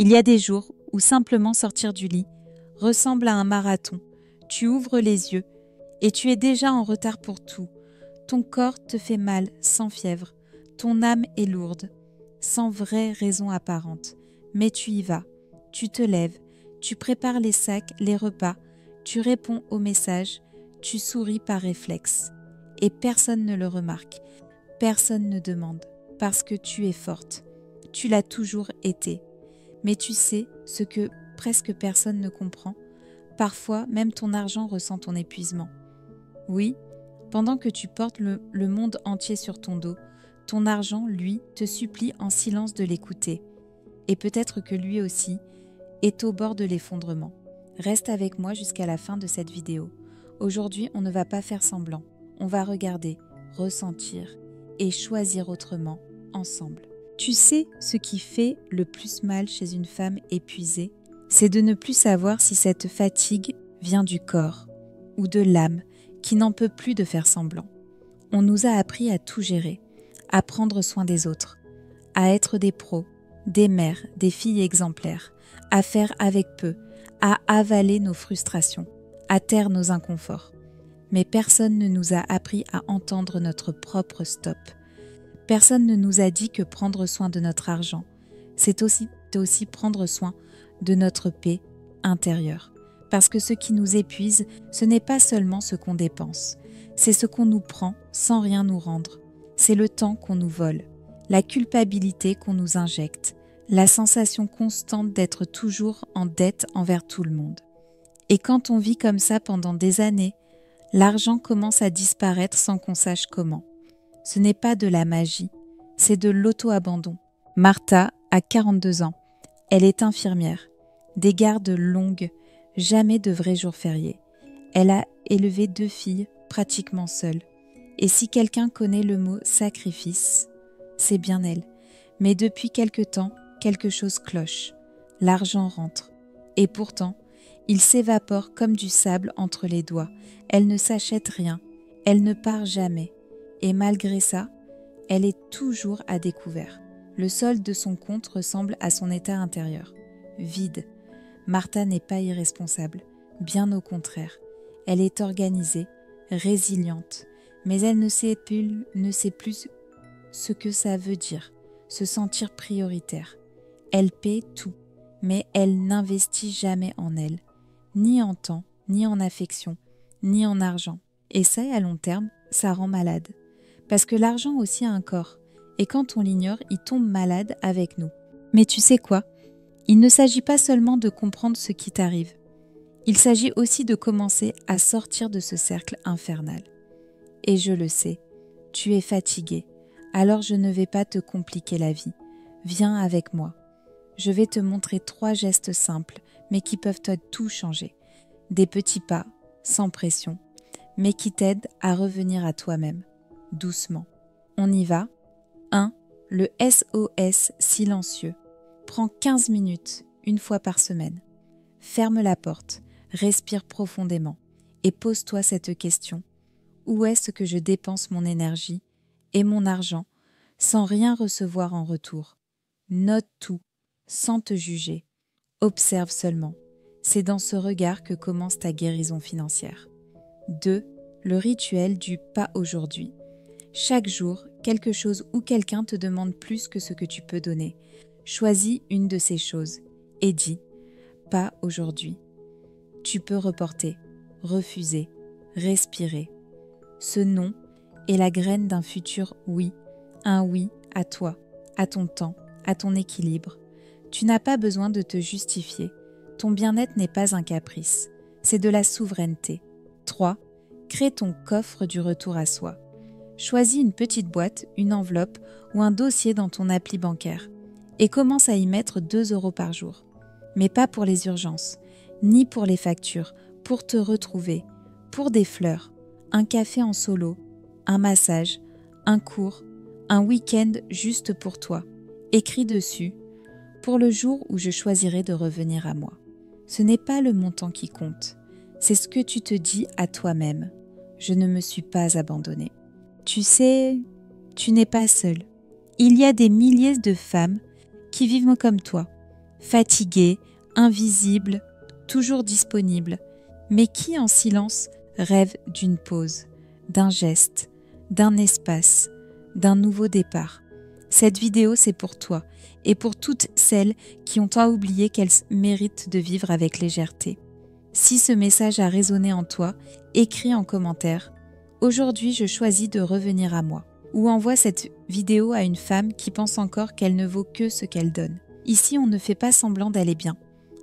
Il y a des jours où simplement sortir du lit ressemble à un marathon. Tu ouvres les yeux et tu es déjà en retard pour tout. Ton corps te fait mal sans fièvre. Ton âme est lourde, sans vraie raison apparente. Mais tu y vas, tu te lèves, tu prépares les sacs, les repas, tu réponds aux messages, tu souris par réflexe. Et personne ne le remarque, personne ne demande, parce que tu es forte. Tu l'as toujours été. Mais tu sais ce que presque personne ne comprend. Parfois, même ton argent ressent ton épuisement. Oui, pendant que tu portes le monde entier sur ton dos, ton argent, lui, te supplie en silence de l'écouter. Et peut-être que lui aussi est au bord de l'effondrement. Reste avec moi jusqu'à la fin de cette vidéo. Aujourd'hui, on ne va pas faire semblant. On va regarder, ressentir et choisir autrement, ensemble. Tu sais ce qui fait le plus mal chez une femme épuisée? C'est de ne plus savoir si cette fatigue vient du corps ou de l'âme qui n'en peut plus de faire semblant. On nous a appris à tout gérer, à prendre soin des autres, à être des pros, des mères, des filles exemplaires, à faire avec peu, à avaler nos frustrations, à taire nos inconforts. Mais personne ne nous a appris à entendre notre propre stop. Personne ne nous a dit que prendre soin de notre argent, c'est aussi prendre soin de notre paix intérieure. Parce que ce qui nous épuise, ce n'est pas seulement ce qu'on dépense, c'est ce qu'on nous prend sans rien nous rendre. C'est le temps qu'on nous vole, la culpabilité qu'on nous injecte, la sensation constante d'être toujours en dette envers tout le monde. Et quand on vit comme ça pendant des années, l'argent commence à disparaître sans qu'on sache comment. Ce n'est pas de la magie, c'est de l'auto-abandon. Martha a 42 ans. Elle est infirmière. Des gardes longues, jamais de vrais jours fériés. Elle a élevé 2 filles pratiquement seule. Et si quelqu'un connaît le mot sacrifice, c'est bien elle. Mais depuis quelque temps, quelque chose cloche. L'argent rentre. Et pourtant, il s'évapore comme du sable entre les doigts. Elle ne s'achète rien. Elle ne part jamais. Et malgré ça, elle est toujours à découvert. Le solde de son compte ressemble à son état intérieur. Vide. Martha n'est pas irresponsable. Bien au contraire. Elle est organisée, résiliente. Mais elle ne sait plus ce que ça veut dire, se sentir prioritaire. Elle paie tout, mais elle n'investit jamais en elle. Ni en temps, ni en affection, ni en argent. Et ça, à long terme, ça rend malade. Parce que l'argent aussi a un corps. Et quand on l'ignore, il tombe malade avec nous. Mais tu sais quoi? Il ne s'agit pas seulement de comprendre ce qui t'arrive. Il s'agit aussi de commencer à sortir de ce cercle infernal. Et je le sais, tu es fatigué. Alors je ne vais pas te compliquer la vie. Viens avec moi. Je vais te montrer 3 gestes simples, mais qui peuvent tout changer. Des petits pas, sans pression, mais qui t'aident à revenir à toi-même, doucement. On y va. 1. Le SOS silencieux. Prends 15 minutes, une fois par semaine. Ferme la porte, respire profondément et pose-toi cette question. Où est-ce que je dépense mon énergie et mon argent sans rien recevoir en retour? Note tout, sans te juger. Observe seulement. C'est dans ce regard que commence ta guérison financière. 2. Le rituel du « pas aujourd'hui ». Chaque jour, quelque chose ou quelqu'un te demande plus que ce que tu peux donner. Choisis une de ces choses et dis « pas aujourd'hui ». Tu peux reporter, refuser, respirer. Ce non est la graine d'un futur oui, un oui à toi, à ton temps, à ton équilibre. Tu n'as pas besoin de te justifier. Ton bien-être n'est pas un caprice, c'est de la souveraineté. 3. Crée ton coffre du retour à soi. Choisis une petite boîte, une enveloppe ou un dossier dans ton appli bancaire et commence à y mettre 2 € par jour. Mais pas pour les urgences, ni pour les factures, pour te retrouver, pour des fleurs, un café en solo, un massage, un cours, un week-end juste pour toi. Écris dessus « Pour le jour où je choisirai de revenir à moi ». Ce n'est pas le montant qui compte, c'est ce que tu te dis à toi-même. Je ne me suis pas abandonnée. Tu sais, tu n'es pas seule. Il y a des milliers de femmes qui vivent comme toi, fatigué, invisible, toujours disponible, mais qui en silence rêve d'une pause, d'un geste, d'un espace, d'un nouveau départ. Cette vidéo, c'est pour toi et pour toutes celles qui ont tant oublié qu'elles méritent de vivre avec légèreté. Si ce message a résonné en toi, écris en commentaire « Aujourd'hui, je choisis de revenir à moi » ou envoie cette vidéo à une femme qui pense encore qu'elle ne vaut que ce qu'elle donne. Ici, on ne fait pas semblant d'aller bien.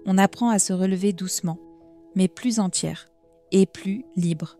On apprend à se relever doucement, mais plus entière et plus libre.